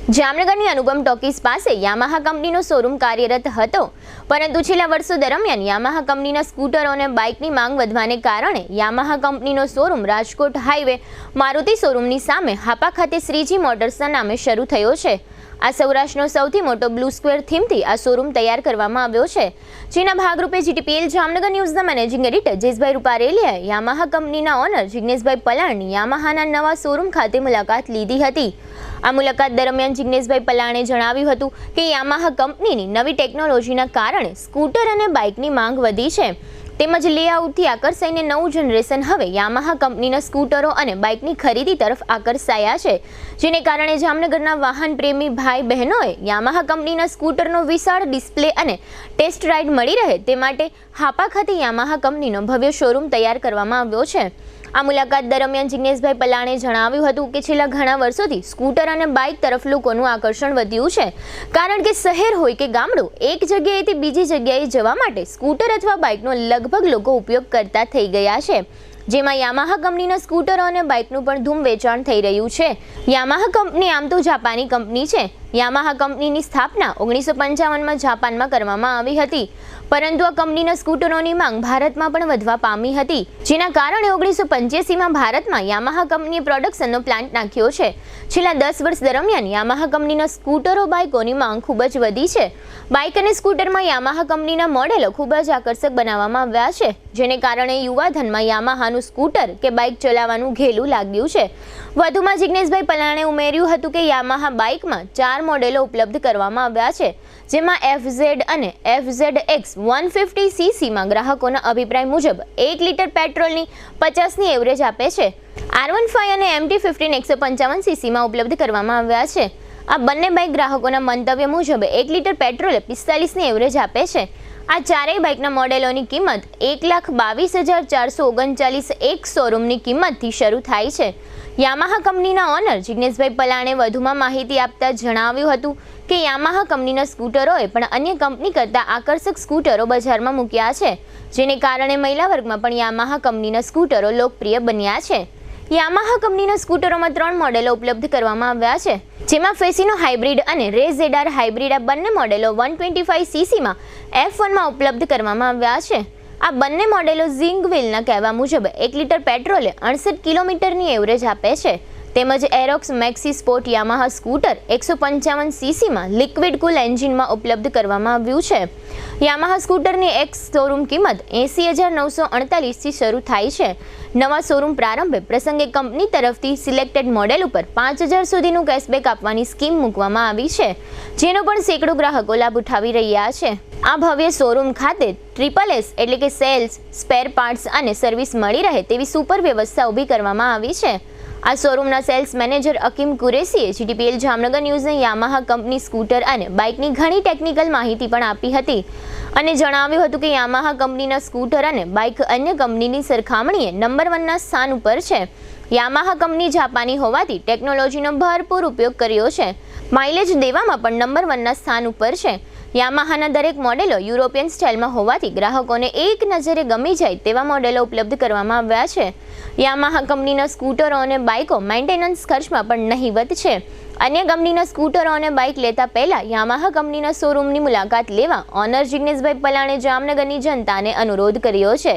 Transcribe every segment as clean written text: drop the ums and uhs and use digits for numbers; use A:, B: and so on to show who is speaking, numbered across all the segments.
A: જામનગરની અનુપમ ટોકીઝ પાસે યામાહા કંપનીનો શોરૂમ કાર્યરત હતો, પરંતુ છેલ્લા વર્ષો દરમિયાન યામાહા કંપનીના સ્કૂટરો અને બાઇકની માંગ વધવાને કારણે યામાહા કંપનીનો શોરૂમ રાજકોટ હાઈવે મારુતિ શોરૂમની સામે હાપા ખાતે શ્રીજી મોટર્સના નામે શરૂ થયો છે। આ સૌરાષ્ટ્રનો સૌથી મોટો બ્લુ સ્ક્વેર થીમથી આ શોરૂમ તૈયાર કરવામાં આવ્યો છે, જેના ભાગરૂપે જીટીપીએલ જામનગર ન્યૂઝના મેનેજિંગ એડિટર જયેશભાઈ રૂપારેલિયાએ યામાહા કંપનીના ઓનર જિગ્નેશભાઈ પલાણની યામાહાના નવા શોરૂમ ખાતે મુલાકાત લીધી હતી। આ મુલાકાત દરમિયાન જિગ્નેશભાઈ પલાણે જણાવ્યું હતું કે યામાહા કંપનીની નવી ટેકનોલોજીના કારણે સ્કૂટર અને બાઇકની માંગ વધી છે, તેમજ લેઆઉટથી આકર્ષાઈને નવું જનરેશન હવે યામાહા કંપનીના સ્કૂટરો અને બાઇકની ખરીદી તરફ આકર્ષાયા છે, જેને કારણે જામનગરના વાહન પ્રેમી ભાઈ બહેનોએ યામાહા કંપનીના સ્કૂટરનો વિશાળ ડિસ્પ્લે અને ટેસ્ટ રાઇડ મળી રહે તે માટે હાપા ખાતે યામાહા કંપનીનો ભવ્ય શોરૂમ તૈયાર કરવામાં આવ્યો છે। આ મુલાકાત દરમિયાન જિગ્નેશભાઈ પલાણે જણાવ્યું હતું કે છેલ્લા ઘણા વર્ષોથી સ્કૂટર અને બાઇક તરફ લોકોનું આકર્ષણ વધ્યું છે, કારણ કે શહેર હોય કે ગામડું, એક જગ્યાએથી બીજી જગ્યાએ જવા માટે સ્કૂટર અથવા બાઇકનો લગભગ લોકો ઉપયોગ કરતા થઈ ગયા છે, જેમાં યામાહા કંપનીના સ્કૂટરો અને બાઇકનું પણ ધૂમ વેચાણ થઈ રહ્યું છે। યામાહા કંપની આમ તો જાપાની કંપની છે। યામાહા કંપનીની સ્થાપના 1955માં જાપાનમાં કરવામાં આવી હતી, પરંતુ આ કંપનીના સ્કૂટરોની માંગ ભારતમાં પણ વધવા પામી હતી, જેના કારણે 1985માં ભારતમાં યામાહા કંપનીએ પ્રોડક્શનનો પ્લાન્ટ નાખ્યો છે। છેલ્લા 10 વર્ષ દરમિયાન યામાહા કંપનીના સ્કૂટરો બાઇકોની માંગ ખૂબ જ વધી છે। બાઇક અને સ્કૂટરમાં યામાહા કંપનીના મોડેલો ખૂબ જ આકર્ષક બનાવવામાં આવ્યા છે, જેને કારણે યુવાધનમાં યામાહાનું સ્કૂટર કે બાઇક ચલાવવાનું ઘેલું લાગ્યું છે। વધુમાં જિગ્નેશભાઈ પલાણે ઉમેર્યું હતું કે યામાહા બાઇકમાં 4 મોડેલો ઉપલબ્ધ કરવામાં આવ્યા છે, જેમાં FZ અને FZX 150cc ગ્રાહકોના અભિપ્રાય મુજબ 1 લીટર પેટ્રોલની 50ની એવરેજ આપે છે। R15 અને MT15 155cc ઉપલબ્ધ કરવામાં આવ્યા છે। આ બંને બાઇક ગ્રાહકોના મંતવ્ય મુજબ 1 લીટર પેટ્રોલે 45ની એવરેજ આપે છે। આ ચારેય બાઇકના મોડેલોની કિંમત 1,22,439 એક શોરૂમની કિંમતથી શરૂ થાય છે। યામાહા કંપનીના ઓનર જિગ્નેશભાઈ પલાણે વધુમાં માહિતી આપતા જણાવ્યું હતું કે યામાહા કંપનીના સ્કૂટરોએ પણ અન્ય કંપની કરતાં આકર્ષક સ્કૂટરો બજારમાં મૂક્યા છે, જેને કારણે મહિલા વર્ગમાં પણ યામાહા કંપનીના સ્કૂટરો લોકપ્રિય બન્યા છે। યામાહા કંપનીના સ્કૂટરોમાં 3 મોડેલો ઉપલબ્ધ કરવામાં આવ્યા છે, જેમાં ફેસિનો હાઇબ્રિડ અને રેઝેડાર હાઇબ્રિડ આ બંને મોડેલો 125cc F1માં ઉપલબ્ધ કરવામાં આવ્યા છે। આ બંને મોડેલો ઝિંગ વ્હીલના કહેવા મુજબ 1 લીટર પેટ્રોલે 68 કિલોમીટરની એવરેજ આપે છે, તેમજ Aerox maxi sport Yamaha scooter 155cc liquid cool એન્જિનમાં ઉપલબ્ધ કરવામાં આવ્યું છે। યામાહા સ્કૂટરની એક્સ શોરૂમ કિંમત 80,948થી શરૂ થાય છે। નવા શોરૂમ પ્રારંભે પ્રસંગે કંપની તરફથી સિલેક્ટેડ મોડેલ ઉપર 5,000 સુધીનું કેશબેક આપવાની સ્કીમ મૂકવામાં આવી છે, જેનો પણ સેંકડો ગ્રાહકો લાભ ઉઠાવી રહ્યા છે। આ ભવ્ય શોરૂમ ખાતે SSS એટલે કે સેલ્સ, સ્પેર પાર્ટ્સ અને સર્વિસ મળી રહે તેવી સુપર વ્યવસ્થા ઊભી કરવામાં આવી છે। આ શોરૂમના સેલ્સ મેનેજર અકીમ કુરેશીએ જીટીપીએલ જામનગર ન્યૂઝને યામાહા કંપની સ્કૂટર અને બાઇકની ઘણી ટેકનિકલ માહિતી પણ આપી હતી અને જણાવ્યું હતું કે યામાહા કંપનીના સ્કૂટર અને બાઇક અન્ય કંપનીની સરખામણીએ નંબર 1ના સ્થાન ઉપર છે। યામાહા કંપની જાપાની હોવાથી ટેકનોલોજીનો ભરપૂર ઉપયોગ કર્યો છે। માઇલેજ દેવામાં પણ નંબર 1ના સ્થાન ઉપર છે। યામાહાના દરેક મોડેલો યુરોપિયન સ્ટાઇલમાં હોવાથી ગ્રાહકોને એક નજરે ગમી જાય તેવા મોડેલો ઉપલબ્ધ કરવામાં આવ્યા છે। યામાહા કંપનીના સ્કૂટરો અને બાઇકો મેન્ટેનન્સ ખર્ચમાં પણ નહીવત છે। અન્ય કંપનીના સ્કૂટરો અને બાઇક લેતા પહેલા યામાહા કંપનીના શોરૂમની મુલાકાત લેવા ઓનર જિગ્નેશભાઈ પલાણે જામનગરની જનતાને અનુરોધ કર્યો છે।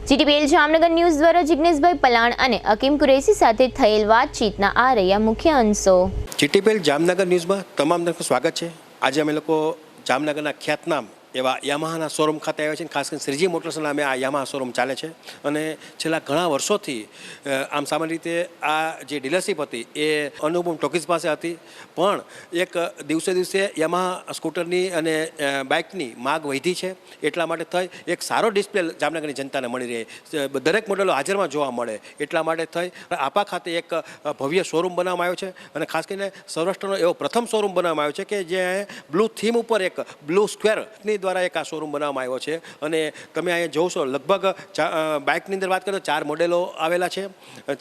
A: જીટીપીએલ જામનગર ન્યૂઝ દ્વારા જિગ્નેશભાઈ પલાણ અને અકીમ કુરેશી સાથે થયેલ વાતચીતના આ રહ્યા મુખ્ય અંશો।
B: જીટીપીએલ જામનગર ન્યૂઝમાં તમામ દર્શકોનું સ્વાગત છે। આજે અમે લોકો જામનગરના ખ્યાતનામ એવા યામાહાના શોરૂમ ખાતે આવ્યા છે। ખાસ કરીને શ્રીજી મોટર્સના નામે આ યામાહા શોરૂમ ચાલે છે અને છેલ્લા ઘણા વર્ષોથી આમ સામાન્ય રીતે આ જે ડીલરશીપ હતી એ અનુપમ ટોકીઝ પાસે હતી, પણ એક દિવસે દિવસે યામાહા સ્કૂટરની અને બાઇકની માગ વધી છે, એટલા માટે થઈ એક સારો ડિસ્પ્લે જામનગરની જનતાને મળી રહે, દરેક મોડેલો હાજરમાં જોવા મળે, એટલા માટે થઈ આપા ખાતે એક ભવ્ય શોરૂમ બનાવવામાં આવ્યો છે અને ખાસ કરીને સૌરાષ્ટ્રનો એવો પ્રથમ શોરૂમ બનાવવામાં આવ્યો છે કે જે બ્લુ થીમ ઉપર એક બ્લુ સ્ક્વેરની દ્વારા એક આ શોરૂમ બનાવવામાં આવ્યો છે અને તમે અહીંયા જોશો લગભગ બાઇકની અંદર વાત કરીએ તો 4 મોડેલો આવેલા છે.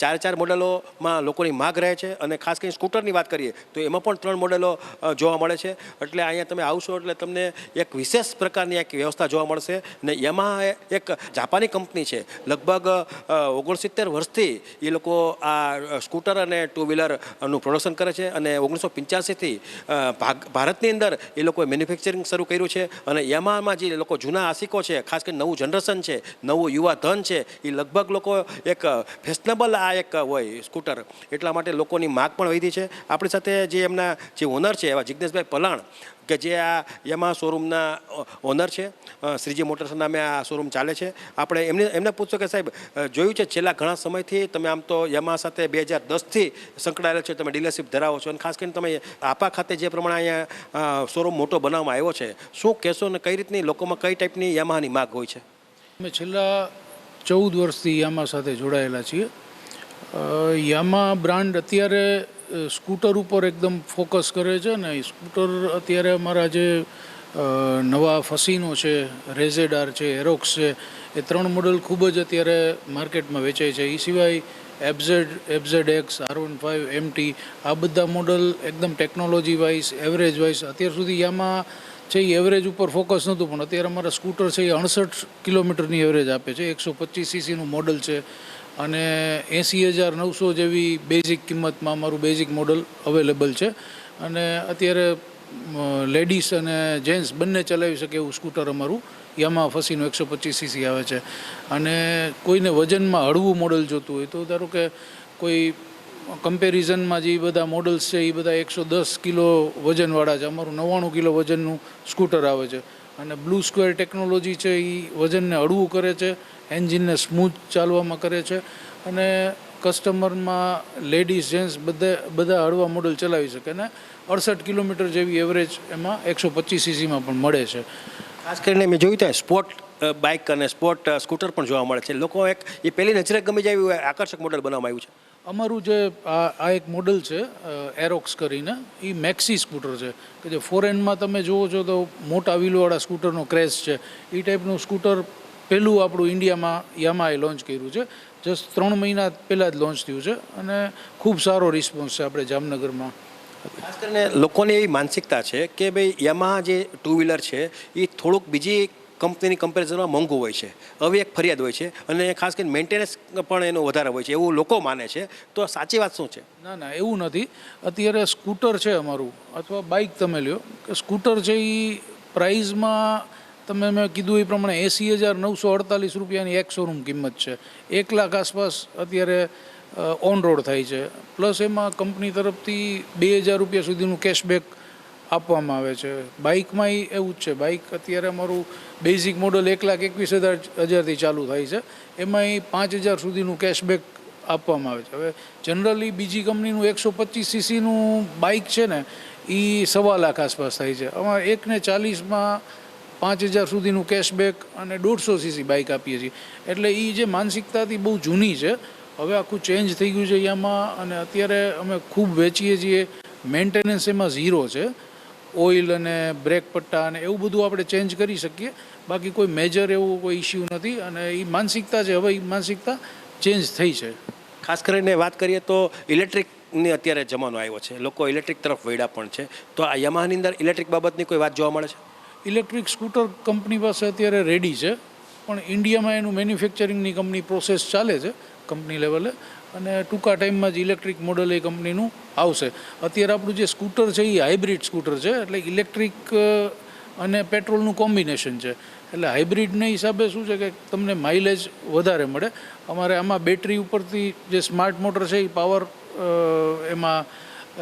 B: 4 મોડેલોમાં લોકોની માગ રહે છે અને ખાસ કરીને સ્કૂટરની વાત કરીએ તો એમાં પણ 3 મોડેલો જોવા મળે છે. એટલે અહીંયા તમે આવશો એટલે તમને એક વિશેષ પ્રકારની એક વ્યવસ્થા જોવા મળશે. ને યામાહા એક જાપાની કંપની છે. લગભગ 69 વર્ષથી એ લોકો આ સ્કૂટર અને ટુ વ્હીલરનું પ્રોડક્શન કરે છે અને 1985થી ભારતની અંદર એ લોકોએ મેન્યુફેક્ચરિંગ શરૂ કર્યું છે. અને યામાહામાં જે લોકો જૂના આશિકો છે, ખાસ કરીને નવું જનરેશન છે, નવું યુવા ધન છે, એ લગભગ લોકો એક ફેશનેબલ આ એક હોય સ્કૂટર, એટલા માટે લોકોની માગ પણ વધી છે. આપણી સાથે જે એમના જે ઓનર છે એવા જિજ્ઞેશભાઈ પલાણ કે જે આ યામાહા શોરૂમના ઓનર છે, શ્રીજી મોટર્સ નામે આ શોરૂમ ચાલે છે. આપણે એમને પૂછશો કે સાહેબ જોયું છે છેલ્લા ઘણા સમયથી તમે આમ તો યામાહા સાથે 2010થી સંકળાયેલા છો, તમે ડીલરશીપ ધરાવો છો અને ખાસ કરીને તમે આપા ખાતે જે પ્રમાણે અહીંયા શોરૂમ મોટો બનાવવામાં આવ્યો છે, શું કહેશો ને કઈ રીતની લોકોમાં કઈ ટાઈપની યામાહાની માગ હોય છે?
C: અમે છેલ્લા 14 વર્ષથી યામાહા સાથે જોડાયેલા છીએ. યામાહા બ્રાન્ડ અત્યારે સ્કૂટર ઉપર એકદમ ફોકસ કરે છે ને સ્કૂટર અત્યારે અમારા જે નવા ફસીનો છે, રેઝેડાર છે, એરોક્સ છે, એ 3 મોડલ ખૂબ જ અત્યારે માર્કેટમાં વેચાય છે. એ સિવાય FZX, R15, MT આ બધા મોડલ એકદમ ટેકનોલોજી વાઇઝ, એવરેજ વાઇઝ અત્યાર સુધી યામાહા છે એ એવરેજ ઉપર ફોકસ નહોતું, પણ અત્યારે અમારા સ્કૂટર છે એ 68 કિલોમીટરની એવરેજ આપે છે. 125 સીસીનું મોડલ છે અને 80,900 જેવી બેઝિક કિંમતમાં અમારું બેઝિક મોડલ અવેલેબલ છે. અને અત્યારે લેડીઝ અને જેન્ટ્સ બંને ચલાવી શકે એવું સ્કૂટર અમારું યામાહા ફસીનું 125 સીસી આવે છે. અને કોઈને વજનમાં હળવું મોડલ જોતું હોય તો ધારો કે કોઈ કમ્પેરિઝનમાં જે બધા મોડલ્સ છે એ બધા 110 કિલો વજનવાળા છે, અમારું 99 કિલો વજનનું સ્કૂટર આવે છે. અને બ્લુ સ્ક્વેર ટેકનોલોજી છે એ વજનને હળવું કરે છે, એન્જિનને સ્મૂથ ચાલવામાં કરે છે અને કસ્ટમરમાં લેડીઝ જેન્ટ્સ બધા હળવા મોડલ ચલાવી શકે અને 68 કિલોમીટર જેવી એવરેજ એમાં 125 સીસીમાં પણ મળે છે.
B: ખાસ કરીને મેં જોયું ત્યાં સ્પોર્ટ બાઇક અને સ્પોર્ટ સ્કૂટર પણ જોવા મળે છે. લોકો એક એ પહેલી નજરે ગમી જાય એવું આકર્ષક મોડલ બનાવવામાં આવ્યું છે.
C: અમારું જે આ એક મોડલ છે એરોક્સ કરીને, એ મેક્સી સ્કૂટર છે કે જે ફોરેનમાં તમે જુઓ છો તો મોટા વ્હીલવાળા સ્કૂટરનો ક્રેઝ છે. એ ટાઈપનું સ્કૂટર પહેલું આપણું ઇન્ડિયામાં યામાહાએ લોન્ચ કર્યું છે. જસ્ટ 3 મહિના પહેલાં જ લોન્ચ થયું છે અને ખૂબ સારો રિસ્પોન્સ છે આપણે જામનગરમાં.
B: ખાસ કરીને લોકોની એવી માનસિકતા છે કે ભાઈ યામાહા જે ટુ વ્હીલર છે એ થોડુંક બીજી કંપનીની કમ્પેરિઝનમાં મોંઘું હોય છે, હવે એક ફરિયાદ હોય છે અને ખાસ કરીને મેન્ટેનન્સ પણ એનો વધારે હોય છે એવું લોકો માને છે. તો સાચી વાત શું છે?
C: ના એવું નથી. અત્યારે સ્કૂટર છે અમારું અથવા બાઇક તમે લ્યો કે સ્કૂટર છે એ પ્રાઇઝમાં તમે મેં કીધું એ પ્રમાણે 80,948 રૂપિયાની એક શોરૂમ કિંમત છે. 1 લાખ આસપાસ અત્યારે ઓન રોડ થાય છે. પ્લસ એમાં કંપની તરફથી 2,000 રૂપિયા સુધીનું કેશબેક આપવામાં આવે છે. બાઇકમાં એવું જ છે. બાઇક અત્યારે અમારું બેઝિક મોડલ 1,21,000થી ચાલુ થાય છે, એમાં 5,000 સુધીનું કેશબેક આપવામાં આવે છે. હવે જનરલી બીજી કંપનીનું 125 સીસીનું બાઇક છે ને એ 1.25 લાખ આસપાસ થાય છે. અમારે 1,40,000માં 5,000 સુધીનું કેશબેક અને 150 સીસી બાઇક આપીએ છીએ. એટલે એ જે માનસિકતાથી બહુ જૂની છે, હવે આખું ચેન્જ થઈ ગયું છે યામાહા અને અત્યારે અમે ખૂબ વેચીએ છીએ. મેન્ટેનન્સ એમાં 0 છે. ઓઇલ અને બ્રેક પટ્ટા અને એવું બધું આપણે ચેન્જ કરી શકીએ, બાકી કોઈ મેજર એવું કોઈ ઇસ્યુ નથી. અને એ માનસિકતા છે, હવે એ માનસિકતા ચેન્જ થઈ છે.
B: ખાસ કરીને વાત કરીએ તો ઇલેક્ટ્રિકની અત્યારે જમાનો આવ્યો છે, લોકો ઇલેક્ટ્રિક તરફ વળ્યા પણ છે. તો આ યામાહાની અંદર ઇલેક્ટ્રિક બાબતની કોઈ વાત જોવા મળે છે?
C: ઇલેક્ટ્રિક સ્કૂટર કંપની પાસે અત્યારે રેડી છે, પણ ઇન્ડિયામાં એનું મેન્યુફેક્ચરિંગની કંપની પ્રોસેસ ચાલે છે કંપની લેવલે અને ટૂંકા ટાઈમમાં જ ઇલેક્ટ્રિક મોડલ એ કંપનીનું આવશે. અત્યારે આપણું જે સ્કૂટર છે એ હાઇબ્રિડ સ્કૂટર છે, એટલે ઇલેક્ટ્રિક અને પેટ્રોલનું કોમ્બિનેશન છે. એટલે હાઇબ્રિડના હિસાબે શું છે કે તમને માઇલેજ વધારે મળે. અમારે આમાં બેટરી ઉપરથી જે સ્માર્ટ મોટર છે એ પાવર એમાં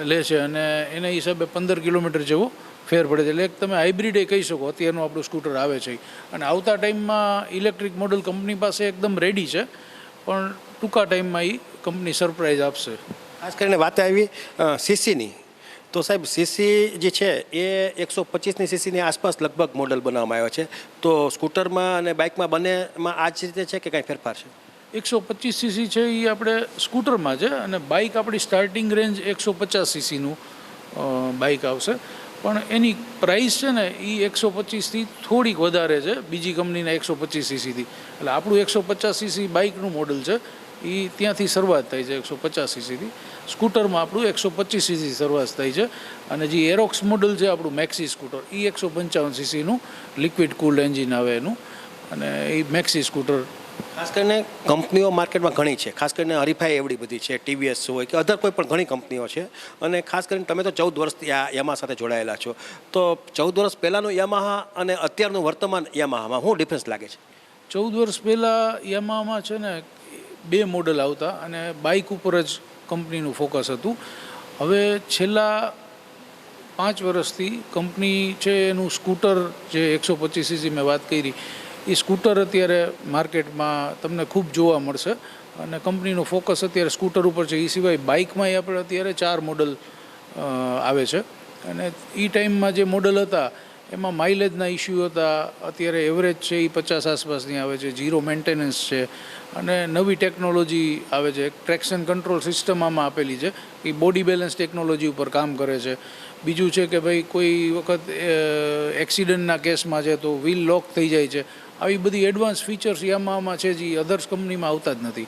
C: લે છે અને એના હિસાબે 15 કિલોમીટર જેવો ફેર પડે છે. એટલે એક તમે હાઇબ્રિડે કહી શકો અત્યારનું આપણું સ્કૂટર આવે છે. અને આવતા ટાઈમમાં ઇલેક્ટ્રિક મોડલ કંપની પાસે એકદમ રેડી છે, પણ ટૂંકા ટાઈમમાં એ કંપની સરપ્રાઈઝ આપશે.
B: ખાસ કરીને વાત આવી સીસીની, તો સાહેબ સીસી જે છે એ 125ની સીસીની આસપાસ લગભગ મોડલ બનાવવામાં આવ્યા છે. તો સ્કૂટરમાં અને બાઇકમાં બંનેમાં આ જ રીતે છે કે કાંઈ ફેરફાર છે?
C: 125 સીસી છે એ આપણે સ્કૂટરમાં છે અને બાઇક આપણી સ્ટાર્ટિંગ રેન્જ 150 સીસીનું બાઇક આવશે. પણ એની પ્રાઇસ છે ને એ 125થી થોડીક વધારે છે બીજી કંપનીના 125 સીસીથી. એટલે આપણું 150 સીસી બાઇકનું મોડલ છે એ ત્યાંથી શરૂઆત થાય છે 150 સીસીથી. સ્કૂટરમાં આપણું 125 સીસી શરૂઆત થાય છે અને જે એરોક્સ મોડલ છે આપણું મેક્સી સ્કૂટર એ 155 સીસીનું લિક્વિડ કુલ એન્જિન આવે એનું, અને એ મેક્સી સ્કૂટર.
B: ખાસ કરીને કંપનીઓ માર્કેટમાં ઘણી છે, ખાસ કરીને હરીફાઈ એવડી બધી છે, ટીવીએસ હોય કે અધર કોઈ પણ ઘણી કંપનીઓ છે. અને ખાસ કરીને તમે તો 14 વર્ષથી આ યામાહા સાથે જોડાયેલા છો, તો 14 વર્ષ પહેલાંનું યામાહા અને અત્યારનું વર્તમાન યામાહામાં શું ડિફરન્સ લાગે છે?
C: 14 વર્ષ પહેલાં યામાહામાં છે ને 2 મોડલ આવતા અને બાઇક ઉપર જ કંપનીનું ફોકસ હતું. હવે છેલ્લા 5 વર્ષથી કંપની છે એનું સ્કૂટર જે 125 સીસી મેં વાત કરી એ સ્કૂટર અત્યારે માર્કેટમાં તમને ખૂબ જોવા મળશે અને કંપનીનું ફોકસ અત્યારે સ્કૂટર ઉપર છે. એ સિવાય બાઇકમાં આપણે અત્યારે 4 મોડલ આવે છે અને એ ટાઈમમાં જે મોડલ હતા એમાં માઇલેજના ઇસ્યુ હતા. અત્યારે એવરેજ છે એ 50 આસપાસની આવે છે, ઝીરો મેન્ટેનન્સ છે અને નવી ટેકનોલોજી આવે છે. ટ્રેક્શન કંટ્રોલ સિસ્ટમ આમાં આપેલી છે એ બોડી બેલેન્સ ટેકનોલોજી ઉપર કામ કરે છે. બીજું છે કે ભાઈ કોઈ વખત એક્સિડન્ટના કેસમાં છે તો વ્હીલ લોક થઈ જાય છે. આવી બધી એડવાન્સ ફીચર્સ યામાહામાં છે જે અધર્સ કંપનીમાં આવતા જ નથી.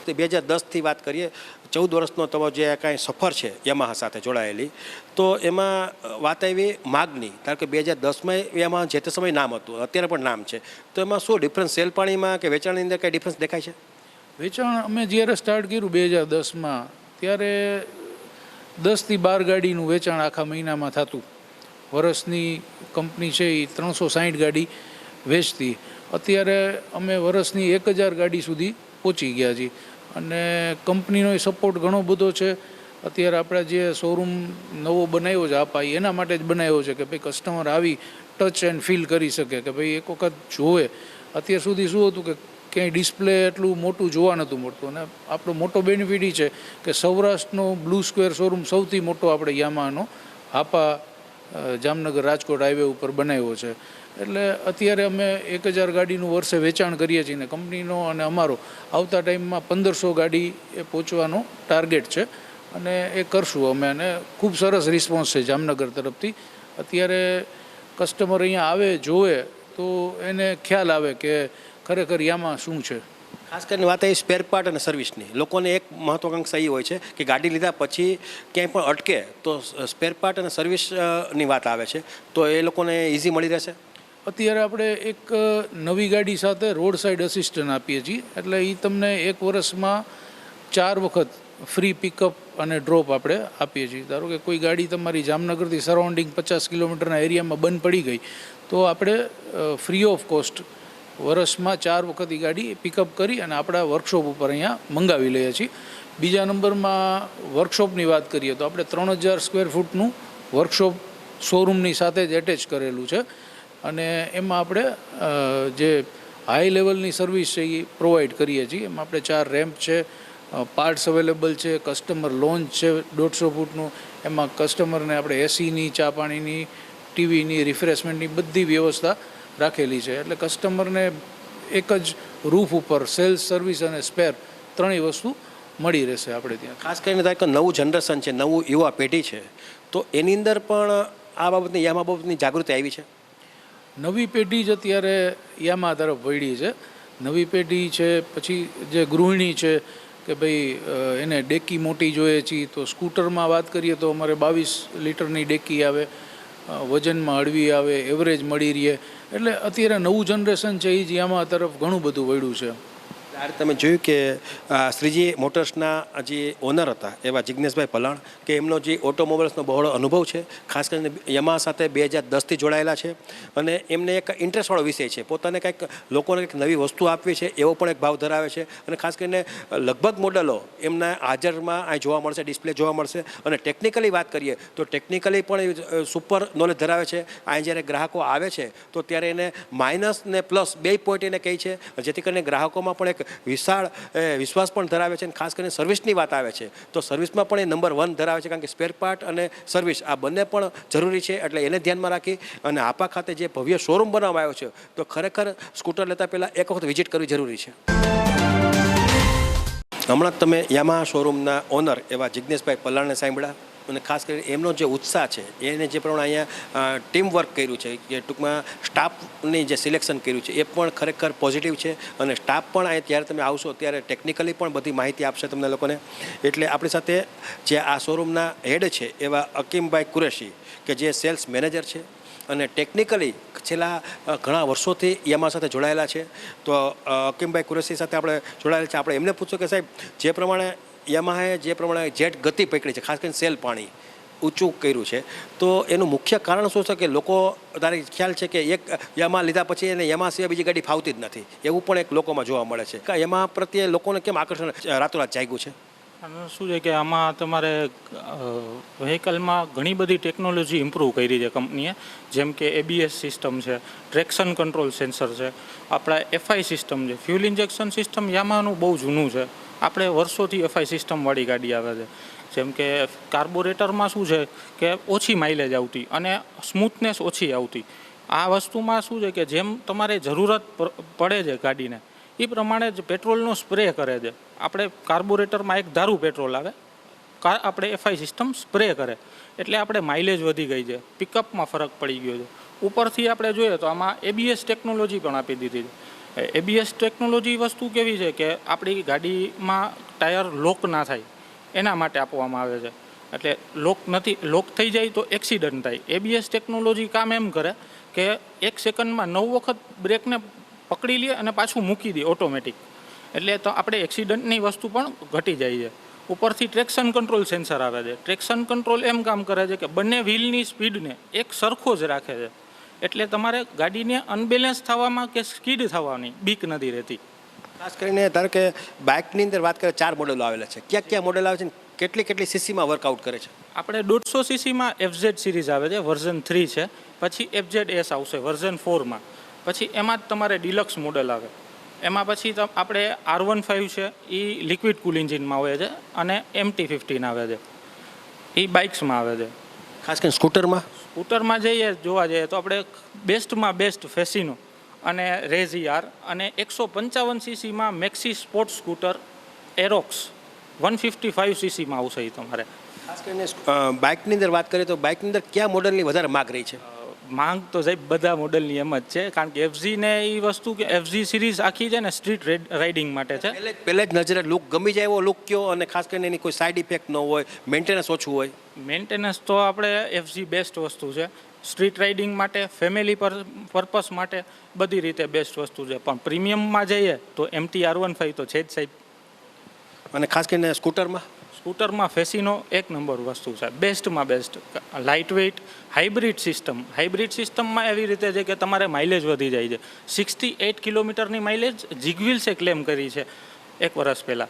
B: 2010થી વાત કરીએ, 14 વર્ષનો તમારો જે કાંઈ સફર છે યામાહા સાથે જોડાયેલી, તો એમાં વાત આવી માગની. કારણ કે 2010માં યામાહા જે તે સમયે નામ હતું, અત્યારે પણ નામ છે, તો એમાં શું ડિફરન્સ સેલ પાણીમાં કે વેચાણની અંદર કંઈ ડિફરન્સ દેખાય છે?
C: વેચાણ અમે જ્યારે સ્ટાર્ટ કર્યું 2010માં ત્યારે 10થી 12 ગાડીનું વેચાણ આખા મહિનામાં થતું. વર્ષની કંપની છે એ 360 ગાડી વેચતી. અત્યારે અમે વર્ષની 1000 ગાડી સુધી પહોંચી ગયા છીએ અને કંપનીનો સપોર્ટ ઘણો બધો છે. અત્યારે આપણે જે શોરૂમ નવો બનાવ્યો છે આપાઈ એના માટે જ બનાવ્યો છે કે ભાઈ કસ્ટમર આવી ટચ એન્ડ ફીલ કરી શકે, કે ભાઈ એક વખત જોવે. અત્યાર સુધી શું હતું કે ક્યાંય ડિસ્પ્લે એટલું મોટું જોવા નહોતું મળતું અને આપણો મોટો બેનિફિટ એ છે કે સૌરાષ્ટ્રનો બ્લુ સ્ક્વેર શોરૂમ સૌથી મોટો આપણે યામાહાનો હાપા જામનગર રાજકોટ હાઈવે ઉપર બનાવ્યો છે. એટલે અત્યારે અમે 1000 ગાડીનું વર્ષે વેચાણ કરીએ છીએ ને કંપનીનો અને અમારો આવતા ટાઈમમાં 1500 ગાડી એ પહોંચવાનો ટાર્ગેટ છે અને એ કરશું અમે. અને ખૂબ સરસ રિસ્પોન્સ છે જામનગર તરફથી. અત્યારે કસ્ટમર અહીંયા આવે જોવે તો એને ખ્યાલ આવે કે ખરેખર યામાહા શું છે.
B: ખાસ કરીને વાત એ સ્પેર પાર્ટ અને સર્વિસની. લોકોને એક મહત્વાકાંક્ષા એ હોય છે કે ગાડી લીધા પછી ક્યાંય પણ અટકે તો સ્પેર પાર્ટ અને સર્વિસની વાત આવે છે, તો એ લોકોને ઇઝી મળી રહેશે.
C: અત્યારે આપણે એક નવી ગાડી સાથે રોડ સાઇડ અસિસ્ટન્ટ આપીએ છીએ. એટલે એ તમને 1 વર્ષમાં 4 વખત ફ્રી પિકઅપ અને ડ્રોપ આપણે આપીએ છીએ. ધારો કે કોઈ ગાડી તમારી જામનગરથી સરાઉન્ડિંગ 50 કિલોમીટરના એરિયામાં બંધ પડી ગઈ તો આપણે ફ્રી ઓફ કોસ્ટ વર્ષમાં 4 વખત એ ગાડી પિકઅપ કરી અને આપણા વર્કશોપ ઉપર અહીંયા મંગાવી લઈએ છીએ. બીજા નંબરમાં વર્કશોપની વાત કરીએ તો આપણે 3000 સ્ક્વેર ફૂટનું વર્કશોપ શોરૂમની સાથે જ એટેચ કરેલું છે અને એમાં આપણે જે હાઈ લેવલની સર્વિસ છે એ પ્રોવાઈડ કરીએ છીએ. એમાં આપણે 4 રેમ્પ છે, પાર્ટ્સ અવેલેબલ છે, કસ્ટમર લોન્ચ છે 150 ફૂટનું. એમાં કસ્ટમરને આપણે એસીની, ચા પાણીની, ટીવીની, રિફ્રેશમેન્ટની બધી વ્યવસ્થા રાખેલી છે. એટલે કસ્ટમરને એક જ રૂફ ઉપર સેલ્સ, સર્વિસ અને સ્પેર ત્રણેય વસ્તુ મળી રહેશે આપણે ત્યાં.
B: ખાસ કરીને ધારો કે નવું જનરેશન છે, નવું યુવા પેઢી છે, તો એની અંદર પણ આ બાબતની યામાહા બાબતની જાગૃતિ આવી છે.
C: નવી પેઢી જ અત્યારે યામાહા તરફ વળી છે. નવી પેઢી છે, પછી જે ગૃહિણી છે કે ભાઈ એને ડેકી મોટી જોઈએ છીએ, તો સ્કૂટરમાં વાત કરીએ તો અમારે 22 લીટરની ડેકી આવે, વજનમાં હળવી આવે, એવરેજ મળી રહે. એટલે અત્યારે નવું જનરેશન છે એ જ યામાહા તરફ ઘણું બધું વળ્યું છે.
B: આ રીતે તમે જોયું કે શ્રીજી મોટર્સના જે ઓનર હતા એવા જિજ્ઞેશભાઈ પલાણ, કે એમનો જે ઓટોમોબાઈલ્સનો બહોળો અનુભવ છે, ખાસ કરીને યામાહા સાથે 2010થી જોડાયેલા છે અને એમને એક ઇન્ટરેસ્ટવાળો વિષય છે. પોતાને કંઈક લોકોને કંઈક નવી વસ્તુ આપવી છે એવો પણ એક ભાવ ધરાવે છે અને ખાસ કરીને લગભગ મોડલો એમના હાજરમાં અહીં જોવા મળશે, ડિસ્પ્લે જોવા મળશે. અને ટેકનિકલી વાત કરીએ તો ટેકનિકલી પણ સુપર નોલેજ ધરાવે છે. અહીં જ્યારે ગ્રાહકો આવે છે તો ત્યારે એને માઇનસ ને પ્લસ 2 પોઈન્ટ એને કહે છે, જેથી કરીને ગ્રાહકોમાં પણ એક વિશાળ વિશ્વાસ પણ ધરાવે છે. અને ખાસ કરીને સર્વિસની વાત આવે છે તો સર્વિસમાં પણ એ નંબર 1 ધરાવે છે, કારણ કે સ્પેર પાર્ટ અને સર્વિસ આ બંને પણ જરૂરી છે. એટલે એને ધ્યાનમાં રાખી અને આપા ખાતે જે ભવ્ય શોરૂમ બનાવવામાં આવ્યો છે તો ખરેખર સ્કૂટર લેતા પહેલાં એક વખત વિઝિટ કરવી જરૂરી છે. હમણાં જ તમે યામાહા શોરૂમના ઓનર એવા જિજ્ઞેશભાઈ પલાણને સાંભળ્યા. અને ખાસ કરીને એમનો જે ઉત્સાહ છે એને જે પ્રમાણે અહીંયા ટીમ વર્ક કર્યું છે કે ટૂંકમાં સ્ટાફની જે સિલેક્શન કર્યું છે એ પણ ખરેખર પોઝિટિવ છે અને સ્ટાફ પણ અહીંયા ત્યારે તમે આવશો ત્યારે ટેકનિકલી પણ બધી માહિતી આપશે તમને લોકોને. એટલે આપણી સાથે જે આ શોરૂમના હેડ છે એવા અકીમભાઈ કુરેશી કે જે સેલ્સ મેનેજર છે અને ટેકનિકલી છેલ્લા ઘણા વર્ષોથી યામાહા સાથે જોડાયેલા છે. તો અકીમભાઈ કુરેશી સાથે આપણે જોડાયેલા છે. આપણે એમને પૂછ્યું કે સાહેબ જે પ્રમાણે યામાહાએ જે પ્રમાણે જેટ ગતિ પકડી છે, ખાસ કરીને સેલ પાણી ઊંચું કર્યું છે, તો એનું મુખ્ય કારણ શું છે કે લોકો તારે ખ્યાલ છે કે એક યામાહા લીધા પછી એને યામાહા સિવાય બીજી ગાડી ફાવતી જ નથી, એવું પણ એક લોકોમાં જોવા મળે છે. યામાહા પ્રત્યે લોકોને કેમ આકર્ષણ રાતોરાત જાગ્યું છે?
D: આનું શું છે કે આમાં તમારે વ્હીકલમાં ઘણી બધી ટેકનોલોજી ઇમ્પ્રૂવ કરી છે કંપનીએ, જેમ કે ABS સિસ્ટમ છે, ટ્રેક્શન કંટ્રોલ સેન્સર છે, આપણા FI સિસ્ટમ છે. ફ્યુલ ઇન્જેક્શન સિસ્ટમ યામાહાનું બહુ જૂનું છે, આપણે વર્ષોથી FI સિસ્ટમવાળી ગાડી આવે છે. જેમ કે કાર્બોરેટરમાં શું છે કે ઓછી માઇલેજ આવતી અને સ્મૂથનેસ ઓછી આવતી. આ વસ્તુમાં શું છે કે જેમ તમારે જરૂરત પડે છે ગાડીને એ પ્રમાણે જ પેટ્રોલનો સ્પ્રે કરે છે. આપણે કાર્બોરેટરમાં એક ધારું પેટ્રોલ આવે, આપણે FI સિસ્ટમ સ્પ્રે કરે એટલે આપણે માઇલેજ વધી ગઈ છે, પિકઅપમાં ફરક પડી ગયો છે. ઉપરથી આપણે જોઈએ તો આમાં ABS ટેકનોલોજી પણ આપી દીધી છે. ABS ટેકનોલોજી વસ્તુ કેવી છે કે આપણી ગાડીમાં ટાયર લોક ના થાય એના માટે આપવામાં આવે છે. એટલે લોક થઈ જાય તો એક્સિડન્ટ થાય. ABS ટેકનોલોજી કામ એમ કરે કે 1 સેકન્ડમાં 9 વખત બ્રેકને પકડી લે અને પાછું મૂકી દે ઓટોમેટિક, એટલે તો આપણે એક્સિડન્ટની વસ્તુ પણ ઘટી જાય છે. ઉપરથી ટ્રેક્શન કંટ્રોલ સેન્સર આવે છે. ટ્રેક્શન કંટ્રોલ એમ કામ કરે છે કે બંને વ્હીલની સ્પીડને એક સરખો જ રાખે છે, એટલે તમારે ગાડીને અનબેલેન્સ થવામાં કે સ્કીડ થવાની બીક નથી રહેતી.
B: ખાસ કરીને ધારો કે બાઇકની અંદર વાત કરીએ 4 મોડેલો આવેલા છે, ક્યાં મોડેલ આવે છે, કેટલી સીસીમાં વર્કઆઉટ કરે છે?
D: આપણે 150 સીસીમાં FZ સિરીઝ આવે છે, વર્ઝન 3 છે. પછી FZS આવશે વર્ઝન 4માં. પછી એમાં જ તમારે ડિલક્સ મોડેલ આવે. એમાં પછી આપણે R15 છે, એ લિક્વિડ કુલ એન્જિનમાં આવે છે અને MT15 આવે છે, એ બાઇક્સમાં આવે છે.
B: ખાસ કરીને સ્કૂટરમાં
D: જોવા જઈએ તો આપણે બેસ્ટમાં બેસ્ટ ફેસિનો અને રેઝ અને 155 સીસીમાં મેક્સી સ્પોર્ટ સ્કૂટર એરોક્સ 155 સીસીમાં આવશે એ તમારે.
B: ખાસ કરીને બાઇકની અંદર વાત કરીએ તો બાઇકની અંદર કયા મોડલની વધારે માગ રહી છે?
D: માંગ તો સાહેબ બધા મોડલની એમ જ છે, કારણ કે FZ ને એ વસ્તુ કે FZ સિરીઝ આખી છે ને સ્ટ્રીટ રાઇડિંગ માટે છે.
B: પહેલે જ નજરે લુક ગમી જાય એવો લુક કયો, અને ખાસ કરીને એની કોઈ સાઇડ ઇફેક્ટ ન હોય, મેન્ટેનન્સ ઓછું હોય.
D: મેન્ટેનન્સ તો આપણે FZ બેસ્ટ વસ્તુ છે, સ્ટ્રીટ રાઇડિંગ માટે, ફેમિલી પર્પસ માટે બધી રીતે બેસ્ટ વસ્તુ છે. પણ પ્રીમિયમમાં જઈએ તો MT R15 તો છે જ સાહેબ.
B: અને ખાસ કરીને સ્કૂટરમાં
D: ફેસિનો એક નંબર વસ્તુ છે, બેસ્ટમાં બેસ્ટ. લાઇટ વેઇટ, હાઇબ્રિડ સિસ્ટમમાં એવી રીતે છે કે તમારે માઇલેજ વધી જાય છે. 68 કિલોમીટરની માઇલેજ જીગવિલ્સે ક્લેમ કરી છે 1 વર્ષ પહેલાં.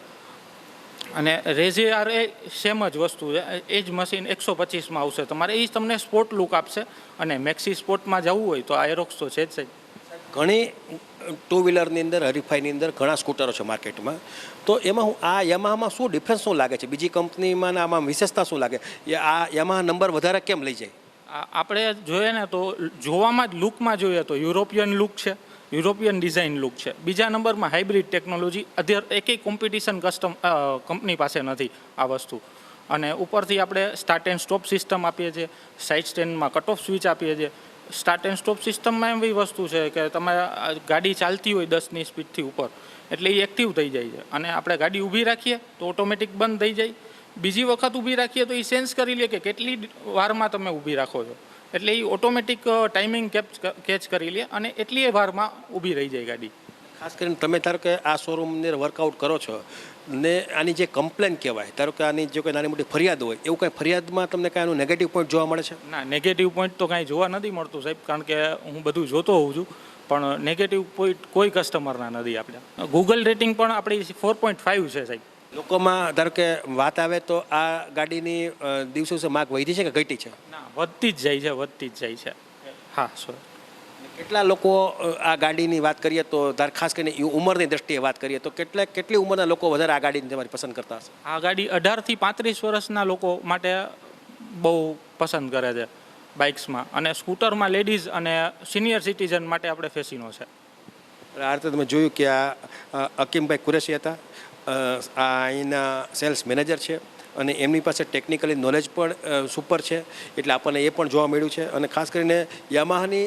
D: અને રેઝિયાર એ સેમ જ વસ્તુ છે, એ જ મશીન 125માં આવશે તમારે, એ તમને સ્પોર્ટ લુક આપશે. અને મેક્સી સ્પોર્ટમાં જવું હોય તો આ એરોક્સ તો છે જ સાહેબ.
B: ઘણી 2 વ્હીલરની અંદર હરીફાઈની અંદર ઘણા સ્કૂટરો છે માર્કેટમાં, તો એમાં આ યામાહામાં શું ડિફરન્સ શું લાગે છે? બીજી કંપનીમાં આમાં વિશેષતા શું લાગે? આ યામાહા નંબર વધારે કેમ લઈ જાય?
D: આપણે જોઈએ ને તો જોવામાં જ લુકમાં જોઈએ તો યુરોપિયન લુક છે, યુરોપિયન ડિઝાઇન લુક છે. બીજા નંબરમાં હાઇબ્રિડ ટેકનોલોજી, એકેય કોમ્પિટિશન કંપની પાસે નથી આ વસ્તુ. અને ઉપરથી આપણે સ્ટાર્ટ એન્ડ સ્ટોપ સિસ્ટમ આપીએ છીએ, સાઇડ સ્ટેન્ડમાં કટ ઓફ સ્વિચ આપીએ છીએ. સ્ટાર્ટ એન્ડ સ્ટોપ સિસ્ટમમાં એવી વસ્તુ છે કે તમારે ગાડી ચાલતી હોય 10ની સ્પીડથી ઉપર એટલે એ એક્ટિવ થઈ જાય છે, અને આપણે ગાડી ઊભી રાખીએ તો ઓટોમેટિક બંધ થઈ જાય. બીજી વખત ઊભી રાખીએ તો એ સેન્સ કરી લે કે કેટલી વારમાં તમે ઊભી રાખો છો, એટલે એ ઓટોમેટિક ટાઈમિંગ કેચ કરી લે અને એટલી વારમાં ઊભી રહી જાય ગાડી.
B: ખાસ કરીને તમે ધારો કે આ શોરૂમની વર્કઆઉટ કરો છો ને આની જે કમ્પ્લેન કહેવાય, ધારો કે આની જો કોઈ નાની મોટી ફરિયાદ હોય, એવું કાંઈ ફરિયાદમાં તમને કાંઈ આનું નેગેટિવ પોઈન્ટ જોવા મળે છે?
D: ના, નેગેટિવ પોઈન્ટ તો કાંઈ જોવા નથી મળતું સાહેબ, કારણ કે હું બધું જોતો હોઉં છું, પણ નેગેટિવ પોઈન્ટ કોઈ કસ્ટમરના નથી. આપણે ગૂગલ રેટિંગ પણ આપણી 4.5 છે સાહેબ.
B: લોકોમાં ધારો કે વાત આવે તો આ ગાડીની દિવસો માગ વધી છે કે ઘટી છે?
D: ના, વધતી જ જાય છે. હા સર.
B: કેટલા લોકો આ ગાડીની વાત કરીએ તો ખાસ કરીને ઉંમરની દ્રષ્ટિએ વાત કરીએ તો કેટલી ઉંમરના લોકો વધારે આ ગાડીને તમારી પસંદ કરતા હશે?
D: આ ગાડી 18 થી 35 વર્ષના લોકો માટે બહુ પસંદ કરે છે બાઇક્સમાં, અને સ્કૂટરમાં લેડીઝ અને સિનિયર સિટીઝન માટે આપણે ફેસિનો છે.
B: આ રીતે તમે જોયું કે આ અકીમભાઈ કુરેશી હતા, આ અહીંના સેલ્સ મેનેજર છે, અને એમની પાસે ટેકનિકલી નોલેજ પણ સુપર છે, એટલે આપણને એ પણ જોવા મળ્યું છે. અને ખાસ કરીને યામાહાની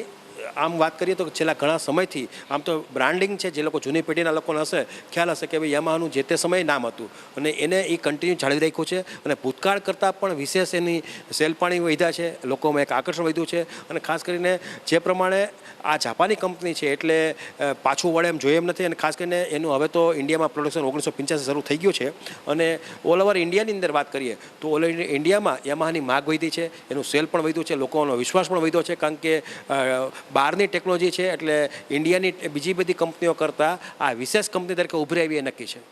B: આમ વાત કરીએ તો છેલ્લા ઘણા સમયથી આમ તો બ્રાન્ડિંગ છે, જે લોકો જૂની પેઢીના લોકોને હશે ખ્યાલ હશે કે ભાઈ યામાહાનું જે તે સમયે નામ હતું અને એને એ કન્ટિન્યુ જાળવી રાખ્યું છે. અને ભૂતકાળ કરતાં પણ વિશેષ એની સેલ પાણી વધ્યા છે, લોકોમાં એક આકર્ષણ વધ્યું છે. અને ખાસ કરીને જે પ્રમાણે આ જાપાની કંપની છે એટલે પાછું વળે એમ જોઈએ એમ નથી. અને ખાસ કરીને એનું હવે તો ઇન્ડિયામાં પ્રોડક્શન 1985 શરૂ થઈ ગયું છે. અને ઓલ ઓવર ઇન્ડિયાની અંદર વાત કરીએ તો ઓલ ઇન્ડિયામાં યામાહાની માગ વધી છે, એનું સેલ પણ વધ્યું છે, લોકોનો વિશ્વાસ પણ વધ્યો છે. કારણ કે બહારની ટેકનોલોજી છે એટલે ઇન્ડિયાની બીજી બધી કંપનીઓ કરતાં આ વિશેષ કંપની તરીકે ઉભરી આવી એ નક્કી છે.